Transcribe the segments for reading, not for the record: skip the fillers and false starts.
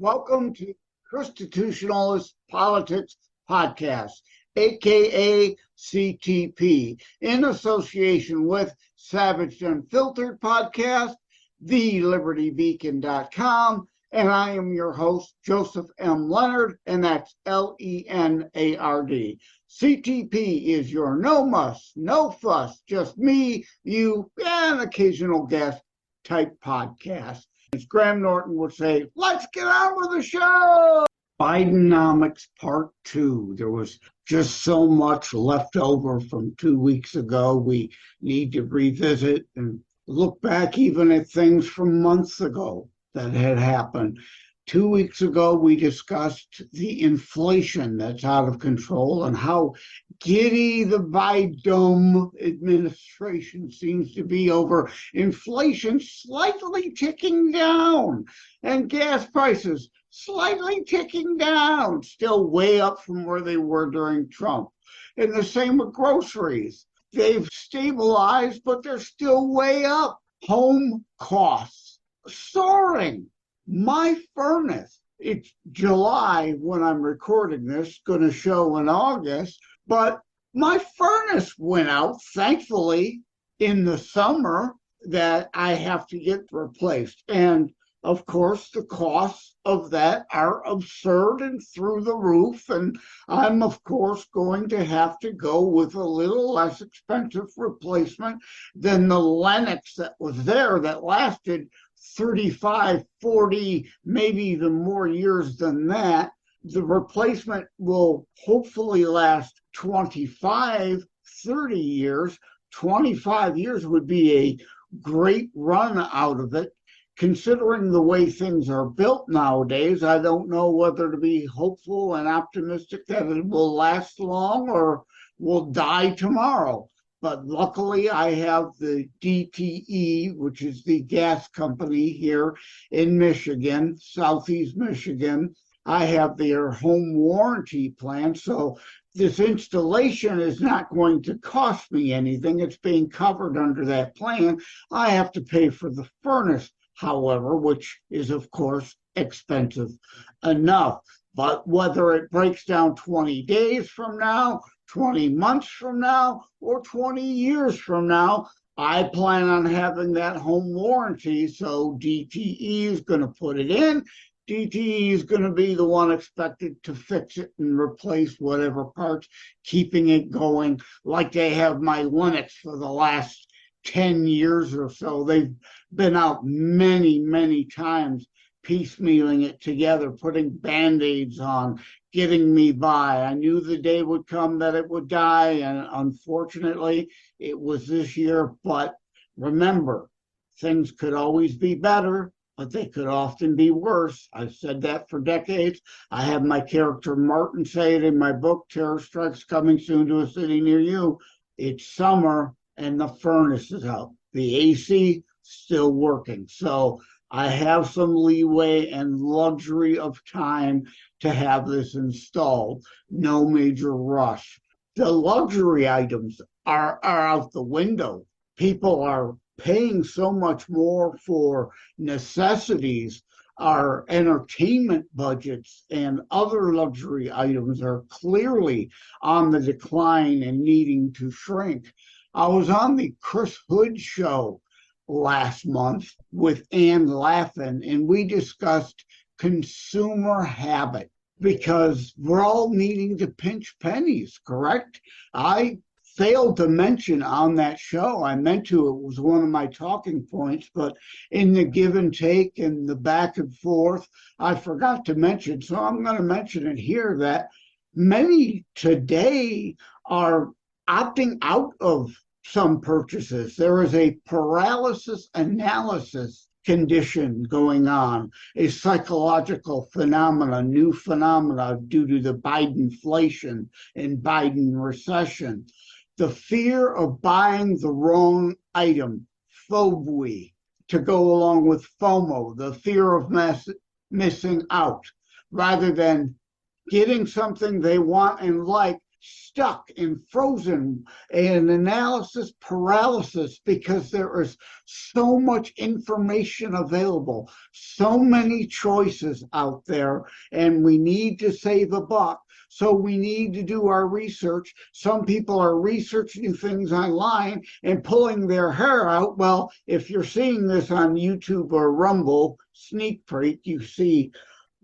Welcome to ChristiTutionalist Politics Podcast, aka CTP, in association with Savage Unfiltered Podcast, thelibertybeacon.com, and I am your host, Joseph M. Leonard, and that's Lenard. CTP is your no muss, no fuss, just me, you, and occasional guest type podcast. As Graham Norton would say, let's get on with the show. BIDENomics Part 2. There was just so much left over from 2 weeks ago. We need to revisit and look back even at things from months ago that had happened. 2 weeks ago, we discussed the inflation that's out of control and how giddy the Biden administration seems to be over inflation slightly ticking down and gas prices slightly ticking down, still way up from where they were during Trump. And the same with groceries. They've stabilized, but they're still way up. Home costs soaring. My furnace, it's July when I'm recording this, going to show in August, but my furnace went out, thankfully, in the summer that I have to get replaced. And of course, the costs of that are absurd and through the roof. And I'm, of course, going to have to go with a little less expensive replacement than the Lennox that was there that lasted 35, 40, maybe even more years than that. The replacement will hopefully last 25, 30 years. 25 years would be a great run out of it. Considering the way things are built nowadays, I don't know whether to be hopeful and optimistic that it will last long or will die tomorrow. But luckily, I have the DTE, which is the gas company here in Michigan, Southeast Michigan. I have their home warranty plan, so this installation is not going to cost me anything. It's being covered under that plan. I have to pay for the furnace, however, which is, of course, expensive enough. But whether it breaks down 20 days from now, 20 months from now, or 20 years from now, I plan on having that home warranty. So DTE is going to put it in. DTE is going to be the one expected to fix it and replace whatever parts, keeping it going like they have my Linux for the last 10 years or so. They've been out many, many times, piecemealing it together, putting Band-Aids on, getting me by. I knew the day would come that it would die, and unfortunately, it was this year. But remember, things could always be better, but they could often be worse. I've said that for decades. I have my character Martin say it in my book, Terror Strikes Coming Soon to a City Near You. It's summer, and the furnace is out. The AC still working. So I have some leeway and luxury of time to have this installed. No major rush. The luxury items are out the window. People are paying so much more for necessities. Our entertainment budgets and other luxury items are clearly on the decline and needing to shrink. I was on the Chris Hood show last month with Ann Laffin, and we discussed consumer habit because we're all needing to pinch pennies, correct? I failed to mention on that show, I meant to, it was one of my talking points, but in the give and take and the back and forth, I forgot to mention, so I'm going to mention it here, that many today are opting out of some purchases. There is a paralysis analysis condition going on, a psychological phenomena, new phenomena due to the Bidenflation and Biden recession. The fear of buying the wrong item, phobia, to go along with FOMO, the fear of missing out, rather than getting something they want and like, stuck and frozen and analysis paralysis because there is so much information available, so many choices out there, and we need to save a buck. So we need to do our research. Some people are researching things online and pulling their hair out. Well, if you're seeing this on YouTube or Rumble, sneak peek, you see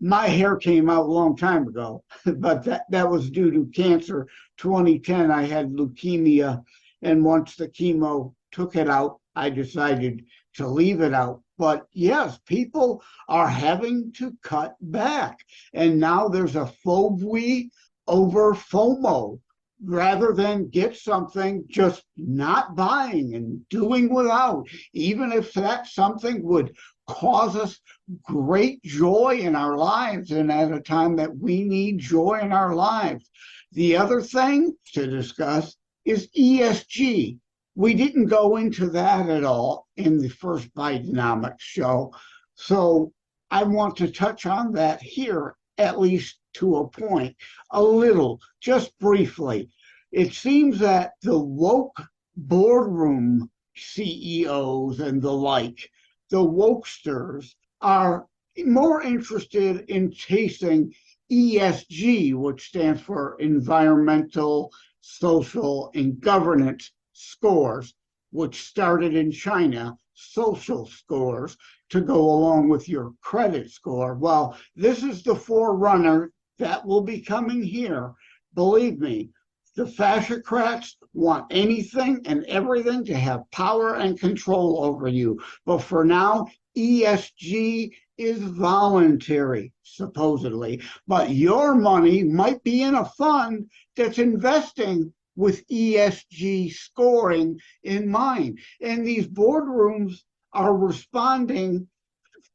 my hair came out a long time ago, but that was due to cancer. 2010, I had leukemia, and once the chemo took it out, I decided to leave it out. But yes, people are having to cut back. And now there's a phobia over FOMO. Rather than get something, just not buying and doing without, even if that something would cause us great joy in our lives and at a time that we need joy in our lives. The other thing to discuss is ESG. We didn't go into that at all in the first BIDENomics show, so I want to touch on that here, at least to a point, a little, just briefly. It seems that the woke boardroom CEOs and the like, the wokesters, are more interested in chasing ESG, which stands for environmental, social, and governance scores, which started in China, social scores, to go along with your credit score. Well, this is the forerunner that will be coming here. Believe me, the FASCICRATS want anything and everything to have power and control over you. But for now, ESG is voluntary, supposedly. But your money might be in a fund that's investing with ESG scoring in mind. And these boardrooms are responding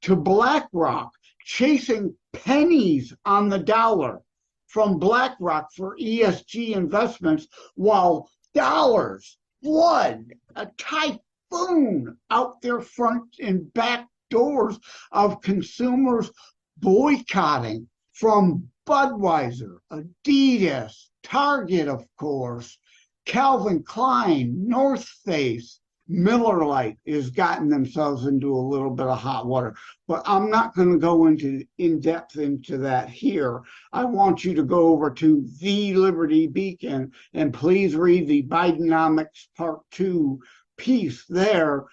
to BlackRock, chasing pennies on the dollar from BlackRock for ESG investments, while dollars flood a typhoon out their front and back doors of consumers boycotting, from Budweiser, Adidas, Target, of course, Calvin Klein, North Face. Miller Lite has gotten themselves into a little bit of hot water, but I'm not going to go in depth into that here. I want you to go over to the Liberty Beacon and please read the BIDENomics Part 2 piece there,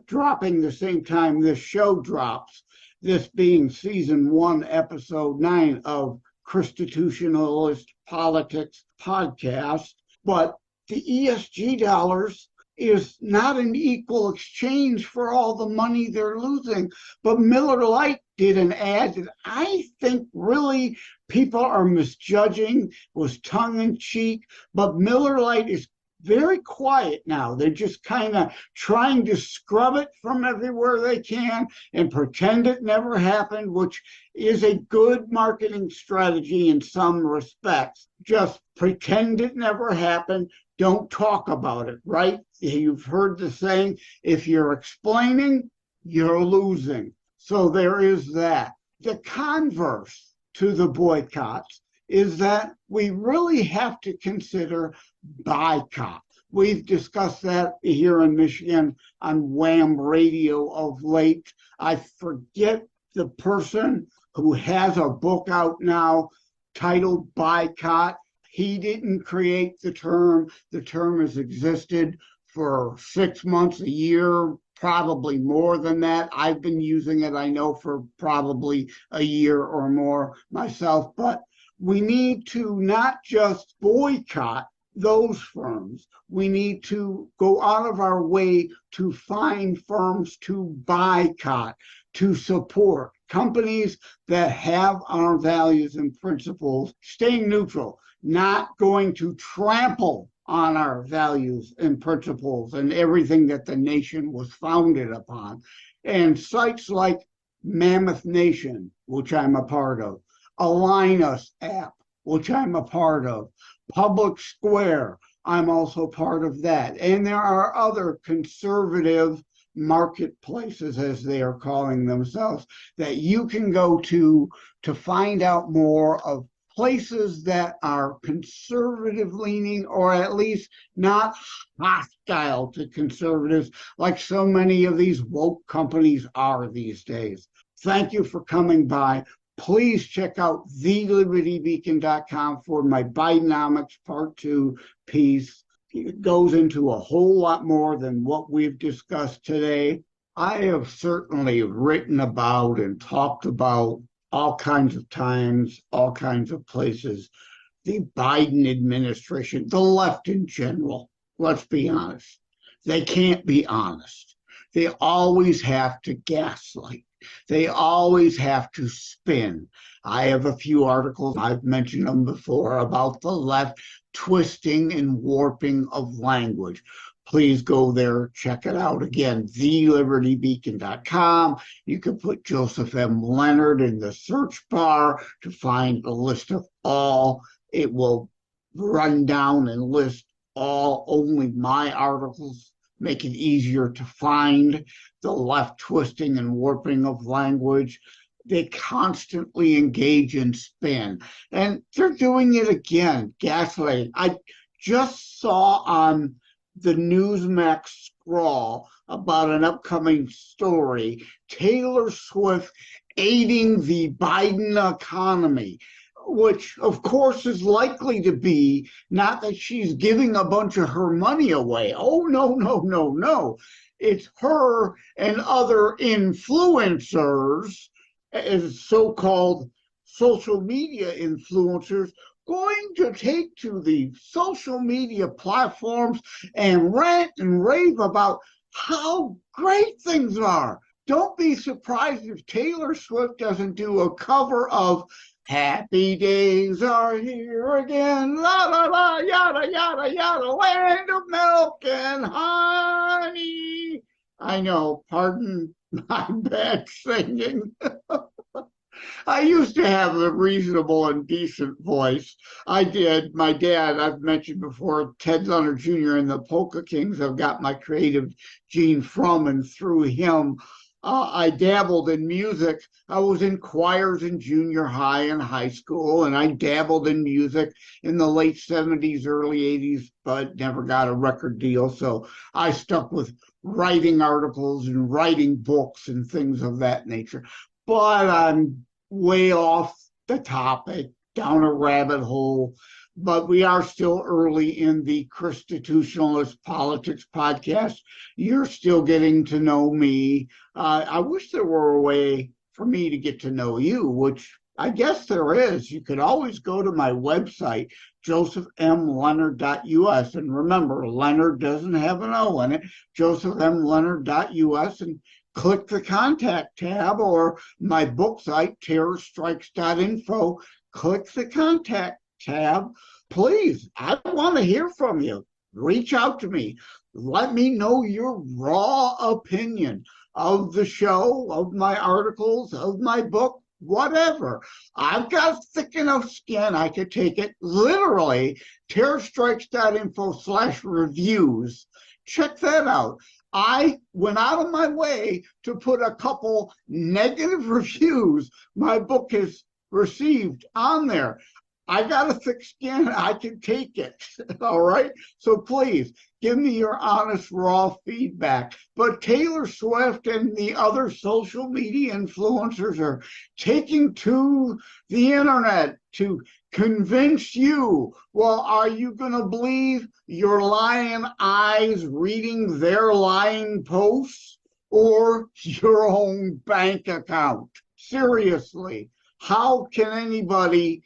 dropping the same time this show drops, this being Season 1, Episode 9 of ChristiTutionalist Politics Podcast. But the ESG dollars is not an equal exchange for all the money they're losing. But Miller Lite did an ad that I think really people are misjudging, was tongue-in-cheek, but Miller Lite is very quiet now. They're just kind of trying to scrub it from everywhere they can and pretend it never happened, which is a good marketing strategy in some respects. Just pretend it never happened. Don't talk about it, right? You've heard the saying, if you're explaining, you're losing. So there is that. The converse to the boycotts is that we really have to consider boycott. We've discussed that here in Michigan on Wham Radio of late. I forget the person who has a book out now titled Boycott. He didn't create the term. The term has existed for 6 months, a year, probably more than that. I've been using it, I know, for probably a year or more myself. But we need to not just boycott those firms. We need to go out of our way to find firms to boycott, to support companies that have our values and principles, staying neutral, not going to trample on our values and principles and everything that the nation was founded upon. And sites like MammothNation, which I'm a part of, AlignUs App, which I'm a part of, PublicSq, I'm also part of that. And there are other conservative marketplaces, as they are calling themselves, that you can go to find out more of places that are conservative leaning, or at least not hostile to conservatives like so many of these woke companies are these days. Thank you for coming by. Please check out thelibertybeacon.com for my Bidenomics Part 2 piece. It goes into a whole lot more than what we've discussed today. I have certainly written about and talked about all kinds of times, all kinds of places, the Biden administration, the left in general. Let's be honest. They can't be honest. They always have to gaslight. They always have to spin. I have a few articles, I've mentioned them before, about the left twisting and warping of language. Please go there, check it out. Again, thelibertybeacon.com. You can put Joseph M. Leonard in the search bar to find a list of all. It will run down and list all, only my articles, make it easier to find the left twisting and warping of language. They constantly engage in spin. And they're doing it again, gaslighting. I just saw on the Newsmax scrawl about an upcoming story, Taylor Swift aiding the Biden economy, which of course is likely to be not that she's giving a bunch of her money away. Oh, no, no, no, no. It's her and other influencers, as so-called social media influencers, going to take to the social media platforms and rant and rave about how great things are. Don't be surprised if Taylor Swift doesn't do a cover of Happy Days Are Here Again, la la la, yada yada yada, land of milk and honey. I know, pardon my bad singing. I used to have a reasonable and decent voice. I did. My dad, I've mentioned before, Ted Leonard Jr. and the Polka Kings, I've got my creative gene from and through him. I dabbled in music. I was in choirs in junior high and high school, and I dabbled in music in the late 70s, early 80s, but never got a record deal. So I stuck with writing articles and writing books and things of that nature. But I'm way off the topic, down a rabbit hole. But we are still early in the ChristiTutionalist Politics podcast. You're still getting to know me. I wish there were a way for me to get to know you, which I guess there is. You could always go to my website, josephmleonard.us. And remember, Leonard doesn't have an O in it, josephmleonard.us, and click the contact tab, or my book site, terrorstrikes.info. Click the contact tab. Please, I want to hear from you. Reach out to me. Let me know your raw opinion of the show, of my articles, of my book, whatever. I've got thick enough skin, I could take it literally. terrorstrikes.info/reviews. Check that out. I went out of my way to put a couple negative reviews my book has received on there. I got a thick skin. I can take it. All right. So please give me your honest, raw feedback. But Taylor Swift and the other social media influencers are taking to the internet to convince you. Well, are you going to believe your lying eyes reading their lying posts, or your own bank account? Seriously, how can anybody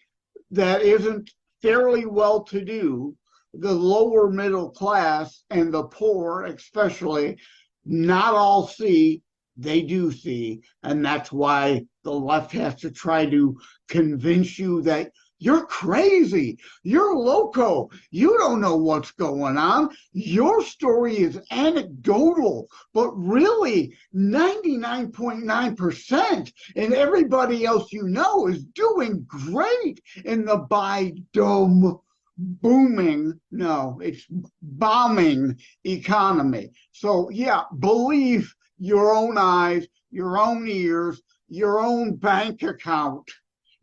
that isn't fairly well-to-do, the lower middle class and the poor especially, not all see? They do see, and that's why the left has to try to convince you that you're crazy, you're loco, you don't know what's going on, your story is anecdotal, but really 99.9%, and everybody else you know is doing great in the it's bombing economy. So yeah, believe your own eyes, your own ears, your own bank account.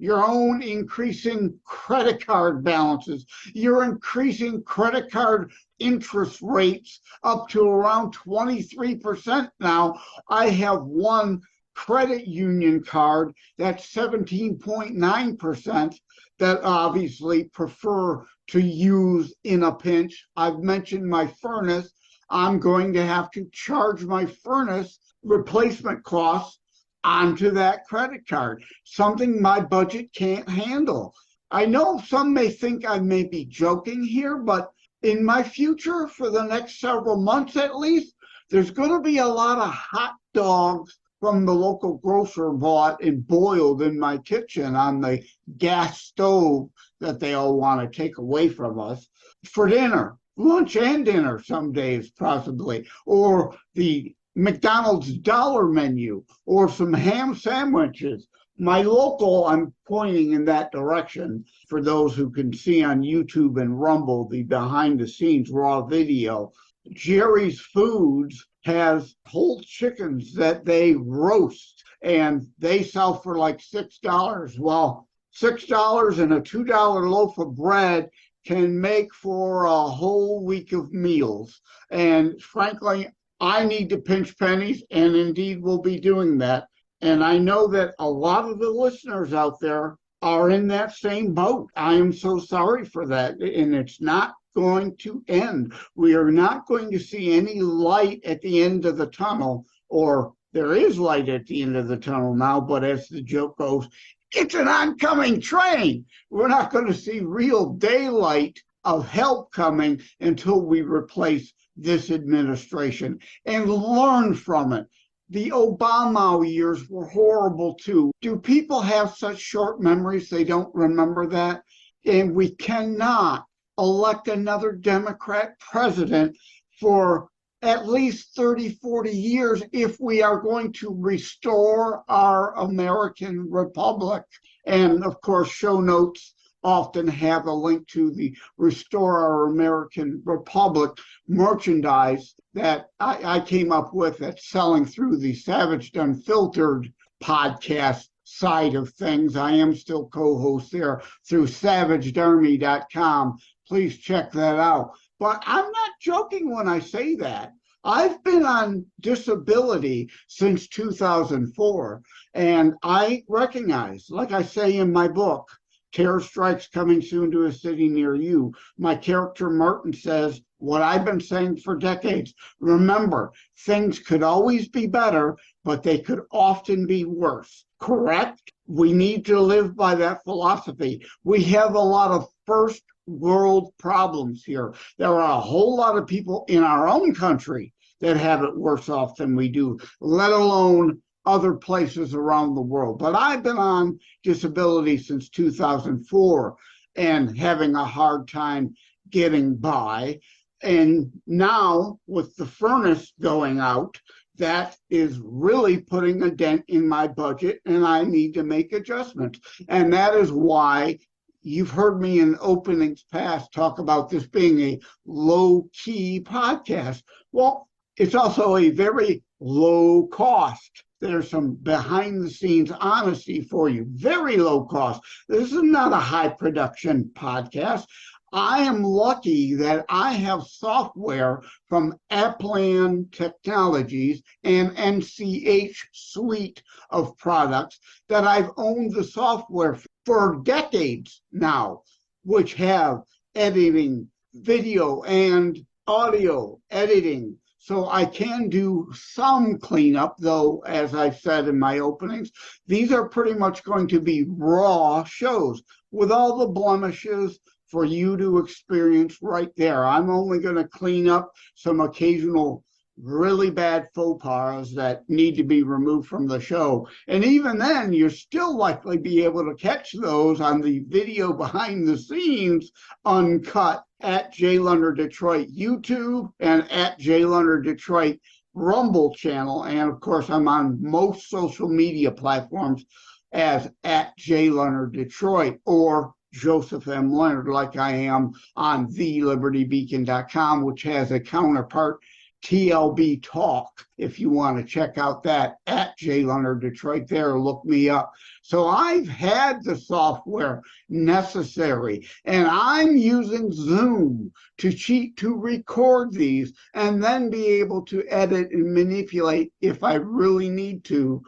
your own increasing credit card balances. You're increasing credit card interest rates up to around 23% now. I have one credit union card that's 17.9% that obviously prefer to use in a pinch. I've mentioned my furnace. I'm going to have to charge my furnace replacement costs onto that credit card, something my budget can't handle. I know some may think I may be joking here, but in my future, for the next several months at least, there's going to be a lot of hot dogs from the local grocer bought and boiled in my kitchen on the gas stove that they all want to take away from us for dinner, lunch and dinner some days possibly, or the McDonald's dollar menu, or some ham sandwiches. My local, I'm pointing in that direction for those who can see on YouTube and Rumble the behind the scenes raw video. Jerry's Foods has whole chickens that they roast and they sell for like $6. Well, $6 and a $2 loaf of bread can make for a whole week of meals. And frankly, I need to pinch pennies, and indeed will be doing that. And I know that a lot of the listeners out there are in that same boat. I am so sorry for that, and it's not going to end. We are not going to see any light at the end of the tunnel, or there is light at the end of the tunnel now, but as the joke goes, it's an oncoming train. We're not going to see real daylight of help coming until we replace this administration and learn from it. The Obama years were horrible too. Do people have such short memories they don't remember that? And we cannot elect another Democrat president for at least 30, 40 years if we are going to restore our American republic. And of course, show notes often have a link to the Restore Our American Republic merchandise that I came up with that's selling through the Savaged Unfiltered podcast side of things. I am still co-host there through savagedarmy.com. Please check that out. But I'm not joking when I say that. I've been on disability since 2004, and I recognize, like I say in my book, Terror Strikes Coming Soon to a City Near You. My character Martin says what I've been saying for decades. Remember, things could always be better, but they could often be worse. Correct? We need to live by that philosophy. We have a lot of first world problems here. There are a whole lot of people in our own country that have it worse off than we do, let alone other places around the world. But I've been on disability since 2004 and having a hard time getting by. And now with the furnace going out, that is really putting a dent in my budget, and I need to make adjustments. And that is why you've heard me in openings past talk about this being a low-key podcast. Well, it's also a very low cost. There's some behind-the-scenes honesty for you. Very low cost. This is not a high-production podcast. I am lucky that I have software from Upland Technologies and NCH suite of products that I've owned the software for decades now, which have editing, video and audio editing. So I can do some cleanup, though, as I said in my openings, these are pretty much going to be raw shows with all the blemishes for you to experience right there. I'm only going to clean up some occasional really bad faux pas that need to be removed from the show. And even then, you'll still likely be able to catch those on the video behind the scenes uncut at Jay Leonard Detroit YouTube and at Jay Leonard Detroit Rumble channel. And of course, I'm on most social media platforms as at Jay Leonard Detroit or Joseph M. Leonard, like I am on thelibertybeacon.com, which has a counterpart TLB Talk, if you want to check out that, at J. Leonard Detroit there, look me up. So I've had the software necessary, and I'm using Zoom to record these and then be able to edit and manipulate if I really need to,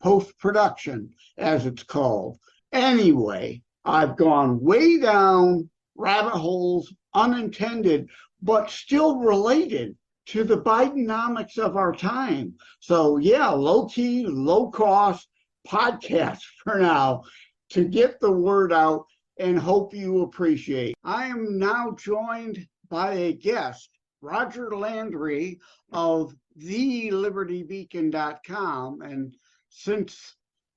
post-production, as it's called. Anyway, I've gone way down rabbit holes, unintended, but still related to the BIDENomics of our time. So yeah, low-key, low-cost podcast for now to get the word out and hope you appreciate. I am now joined by a guest, Roger Landry of thelibertybeacon.com. And since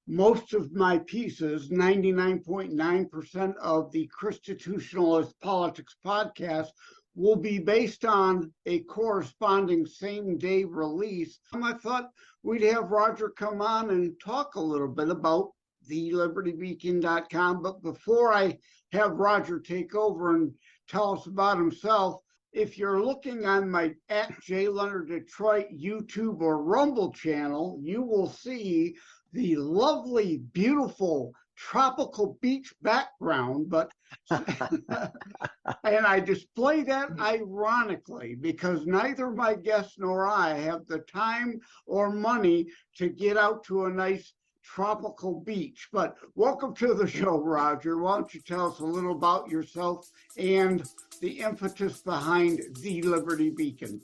most of my pieces, 99.9% of the ChristiTutionalist Politics podcast, will be based on a corresponding same-day release, I thought we'd have Roger come on and talk a little bit about thelibertybeacon.com. But before I have Roger take over and tell us about himself, if you're looking on my at J. Leonard Detroit YouTube or Rumble channel, you will see the lovely, beautiful tropical beach background, but and I display that ironically because neither my guests nor I have the time or money to get out to a nice tropical beach. But welcome to the show, Roger. Why don't you tell us a little about yourself and the impetus behind the Liberty Beacon?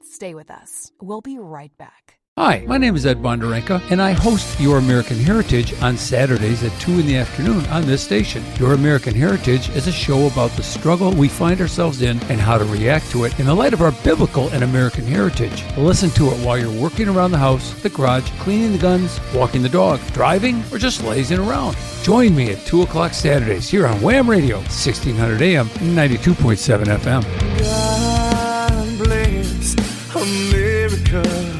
Stay with us. We'll be right back. Hi, my name is Ed Bondarenka, and I host Your American Heritage on Saturdays at 2 in the afternoon on this station. Your American Heritage is a show about the struggle we find ourselves in and how to react to it in the light of our biblical and American heritage. Listen to it while you're working around the house, the garage, cleaning the guns, walking the dog, driving, or just lazing around. Join me at 2 o'clock Saturdays here on Wham Radio, 1600 AM, 92.7 FM. God bless America.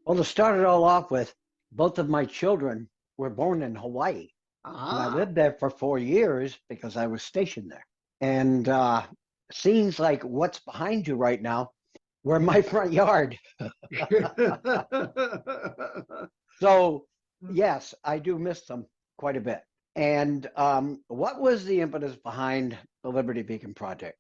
Well, to start it all off with, both of my children were born in Hawaii. And I lived there for 4 years because I was stationed there. And scenes like what's behind you right now were my front yard. So, yes, I do miss them quite a bit. And what was the impetus behind the Liberty Beacon Project?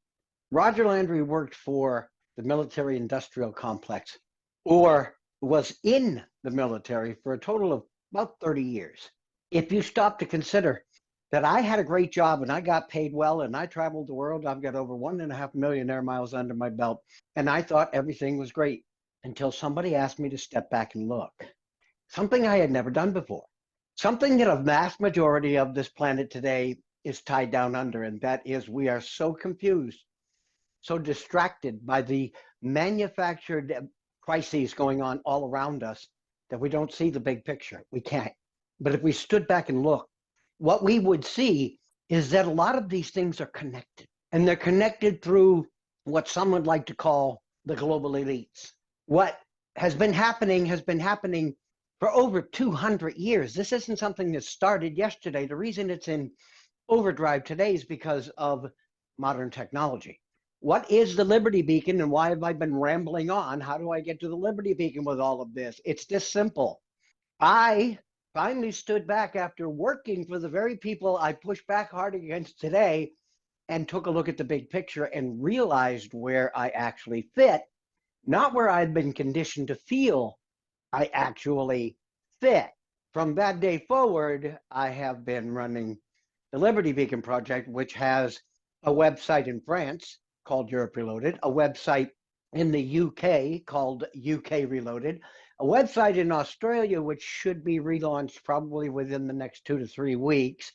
Roger Landry worked for the military-industrial complex, or was in the military for a total of about 30 years. If you stop to consider that I had a great job and I got paid well and I traveled the world, I've got over 1.5 million air miles under my belt, and I thought everything was great until somebody asked me to step back and look. Something I had never done before. Something that a vast majority of this planet today is tied down under, and that is we are so confused, so distracted by the manufactured crises going on all around us that we don't see the big picture. We can't. But if we stood back and looked, what we would see is that a lot of these things are connected. And they're connected through what some would like to call the global elites. What has been happening for over 200 years. This isn't something that started yesterday. The reason it's in overdrive today is because of modern technology. What is the Liberty Beacon and why have I been rambling on? How do I get to the Liberty Beacon with all of this? It's this simple. I finally stood back after working for the very people I push back hard against today and took a look at the big picture and realized where I actually fit, not where I'd been conditioned to feel I actually fit. From that day forward, I have been running the Liberty Beacon Project, which has a website in France called Europe Reloaded, a website in the UK called UK Reloaded, a website in Australia, which should be relaunched probably within the next 2 to 3 weeks,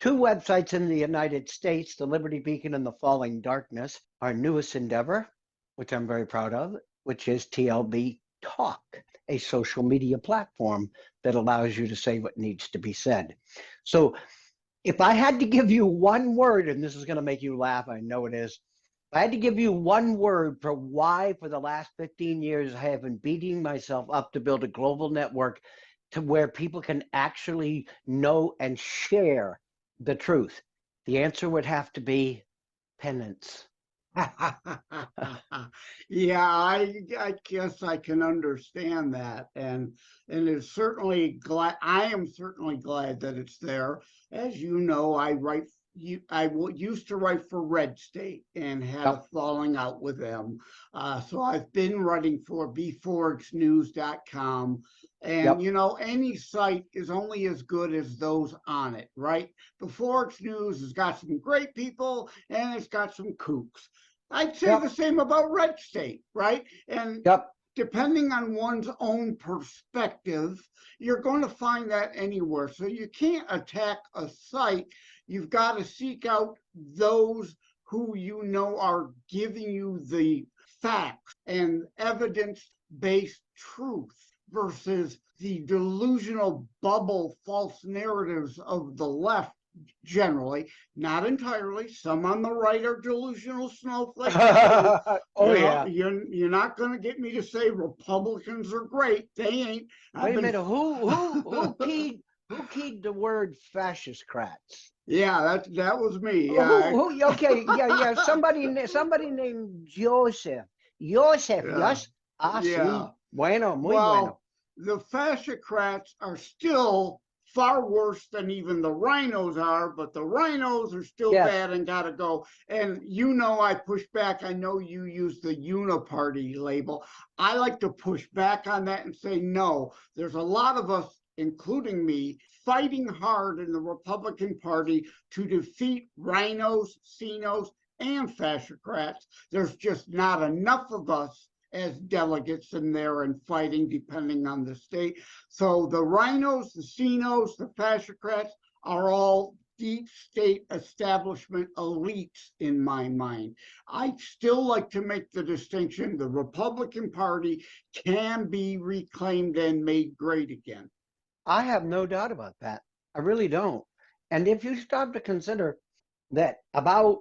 2 websites in the United States, the Liberty Beacon and the Falling Darkness, our newest endeavor, which I'm very proud of, which is TLB Talk, a social media platform that allows you to say what needs to be said. So if I had to give you one word, and this is going to make you laugh, I know it is, if I had to give you one word for why for the last 15 years I have been beating myself up to build a global network to where people can actually know and share the truth, The answer would have to be penance. Yeah, I guess I can understand that, and it's certainly glad. I am certainly glad that it's there. As you know, used to write for Red State and had a falling out with them. So I've been writing for bforexnews.com. And, any site is only as good as those on it, right? Before News has got some great people and it's got some kooks. I'd say the same about Red State, right? And depending on one's own perspective, you're going to find that anywhere. So you can't attack a site. You've got to seek out those who are giving you the facts and evidence-based truth versus the delusional bubble false narratives of the left. Generally, not entirely. Some on the right are delusional snowflakes. You're not going to get me to say Republicans are great. They ain't. Wait a minute. Who keyed the word FASCICRATS? Yeah, that was me. Okay. Somebody named Joseph. Yes. Sí. Bueno, muy bueno. The FASCICRATS are still far worse than even the rhinos are, but the rhinos are still bad and gotta go. And I push back. I know you use the uniparty label. I like to push back on that and say, no, there's a lot of us, including me, fighting hard in the Republican Party to defeat rhinos, CINOs, and FASCICRATS. There's just not enough of us as delegates in there and fighting depending on the state. So the rhinos, the CINOs, the FASCICRATS are all deep state establishment elites in my mind. I still like to make the distinction: the Republican Party can be reclaimed and made great again. I have no doubt about that. I really don't. And if you stop to consider that about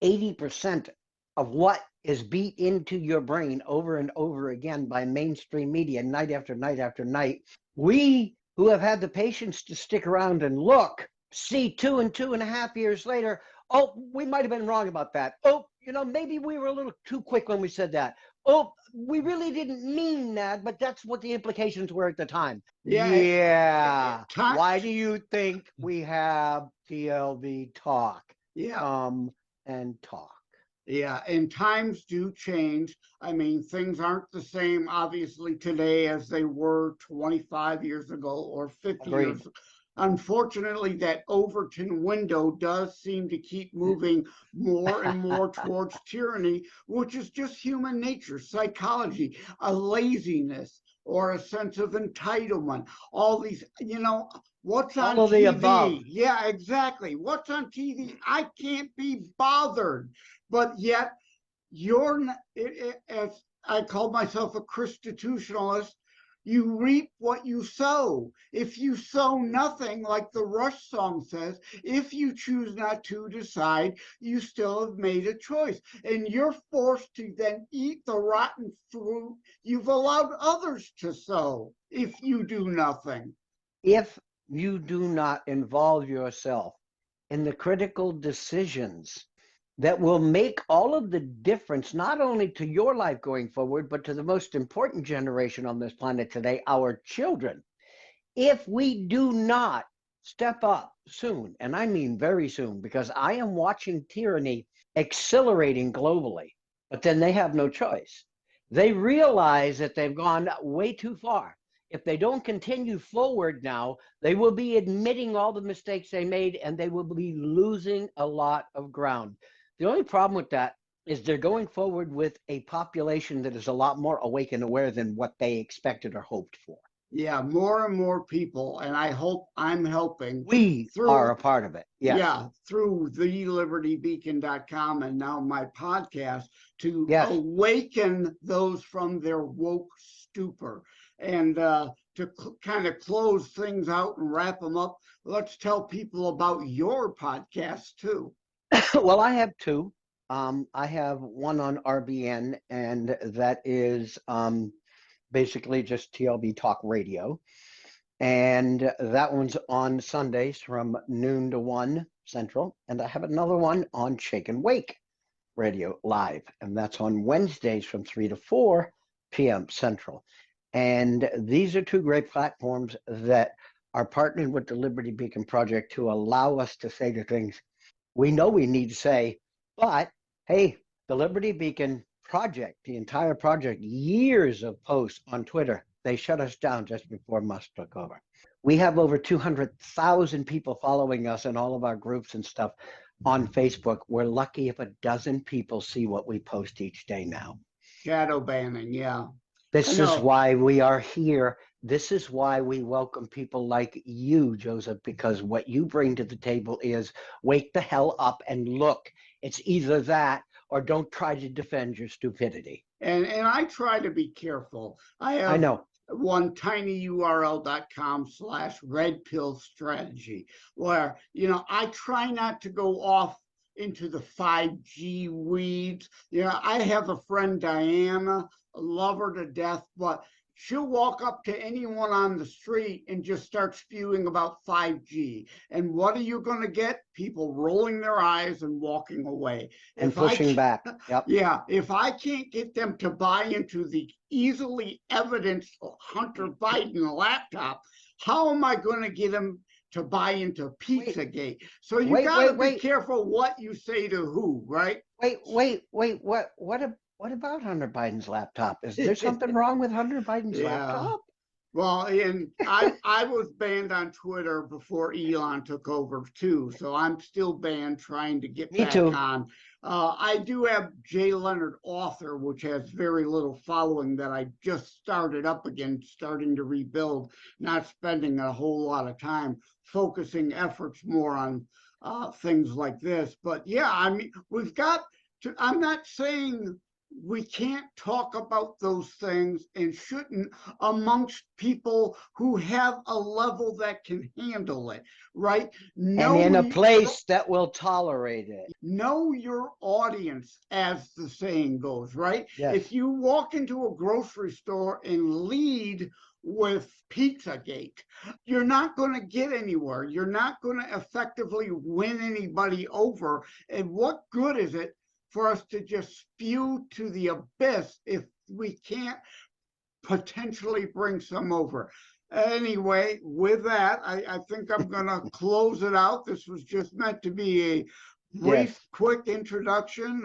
80% of what is beat into your brain over and over again by mainstream media night after night after night, we who have had the patience to stick around and look, see 2 and 2.5 years later, oh, we might have been wrong about that. Oh, maybe we were a little too quick when we said that. Oh, we really didn't mean that, but that's what the implications were at the time. Yeah. Why do you think we have TLB talk? Come and talk. Yeah, and times do change. I mean, things aren't the same, obviously, today as they were 25 years ago or 50 years ago. Unfortunately, that Overton window does seem to keep moving more and more towards tyranny, which is just human nature, psychology, a laziness or a sense of entitlement. All these, what's on all of TV? The above. Yeah, exactly. What's on TV? I can't be bothered. But yet, as I call myself a ChristiTutionalist, you reap what you sow. If you sow nothing, like the Rush song says, if you choose not to decide, you still have made a choice. And you're forced to then eat the rotten fruit you've allowed others to sow if you do nothing. If you do not involve yourself in the critical decisions that will make all of the difference, not only to your life going forward, but to the most important generation on this planet today, our children. If we do not step up soon, and I mean very soon, because I am watching tyranny accelerating globally, but then they have no choice. They realize that they've gone way too far. If they don't continue forward now, they will be admitting all the mistakes they made, and they will be losing a lot of ground. The only problem with that is they're going forward with a population that is a lot more awake and aware than what they expected or hoped for. Yeah, more and more people, and I hope I'm helping. We are a part of it. Yes. Yeah, through thelibertybeacon.com and now my podcast to awaken those from their woke stupor. And to kind of close things out and wrap them up, let's tell people about your podcast too. Well, I have two. I have one on RBN, and that is basically just TLB Talk Radio. And that one's on Sundays from noon to 1. Central, and I have another one on Shake and Wake Radio Live, and that's on Wednesdays from 3 to 4 p.m. Central. And these are two great platforms that are partnering with the Liberty Beacon Project to allow us to say the things we know we need to say. But hey, the Liberty Beacon Project, the entire project, years of posts on Twitter, they shut us down just before Musk took over. We have over 200,000 people following us in all of our groups and stuff on Facebook. We're lucky if a dozen people see what we post each day now. Shadow banning, yeah. This is why we are here. This is why we welcome people like you, Joseph, because what you bring to the table is wake the hell up and look. It's either that or don't try to defend your stupidity. And I try to be careful. I know. One tinyurl.com/redpillstrategy, where, I try not to go off into the 5G weeds. I have a friend, Diana, love her to death, but she'll walk up to anyone on the street and just start spewing about 5G. And what are you going to get? People rolling their eyes and walking away. And pushing back. Yep. Yeah. If I can't get them to buy into the easily evidenced Hunter Biden laptop, how am I going to get them to buy into Pizzagate? So you got to be careful what you say to who, right? What about Hunter Biden's laptop? Is there something wrong with Hunter Biden's laptop? Well, and I was banned on Twitter before Elon took over too, so I'm still banned, trying to get back on. I do have Jay Leonard Author, which has very little following, that I just started up again, starting to rebuild, not spending a whole lot of time, focusing efforts more on things like this. But yeah, I mean, we've got to, I'm not saying we can't talk about those things and shouldn't amongst people who have a level that can handle it, right? And in a place that will tolerate it. Know your audience, as the saying goes, right? Yes. If you walk into a grocery store and lead with Pizzagate, you're not going to get anywhere. You're not going to effectively win anybody over. And what good is it for us to just spew to the abyss if we can't potentially bring some over? Anyway, with that, I think I'm going to close it out. This was just meant to be a brief, quick introduction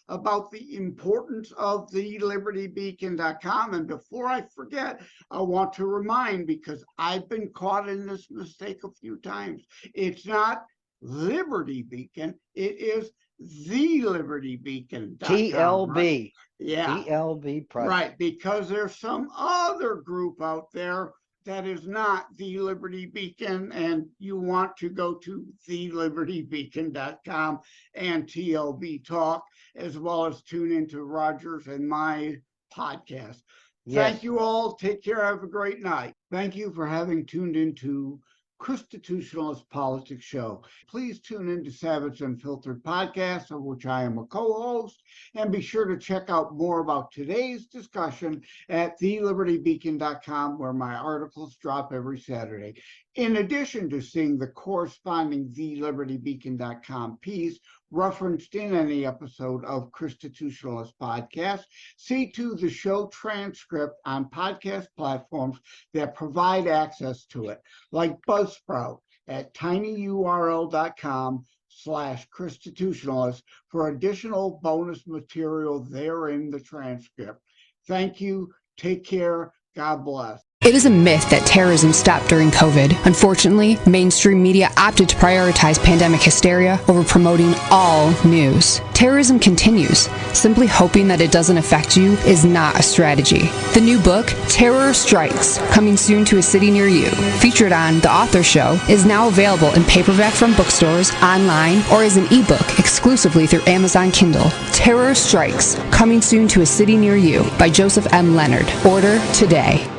about the importance of the libertybeacon.com. And before I forget, I want to remind, because I've been caught in this mistake a few times, it's not Liberty Beacon, it is the libertybeacon.com. TLB. Right? Yeah. TLB project. Right, because there's some other group out there that is not the Liberty Beacon, and you want to go to thelibertybeacon.com and TLB Talk, as well as tune into Rogers and my podcast. Yes. Thank you all. Take care. Have a great night. Thank you for having tuned into ChristiTutionalist Politics Show. Please tune into Savage Unfiltered Podcast, of which I am a co-host, and be sure to check out more about today's discussion at thelibertybeacon.com, where my articles drop every Saturday. In addition to seeing the corresponding thelibertybeacon.com piece referenced in any episode of ChristiTutionalist Podcast, see to the show transcript on podcast platforms that provide access to it, like Buzzsprout at tinyurl.com/ChristiTutionalist for additional bonus material there in the transcript. Thank you. Take care. God bless. It is a myth that terrorism stopped during COVID. Unfortunately, mainstream media opted to prioritize pandemic hysteria over promoting all news. Terrorism continues. Simply hoping that it doesn't affect you is not a strategy. The new book, Terror Strikes, coming soon to a city near you, featured on The Author Show, is now available in paperback from bookstores, online, or as an ebook exclusively through Amazon Kindle. Terror Strikes, coming soon to a city near you by Joseph M. Leonard. Order today.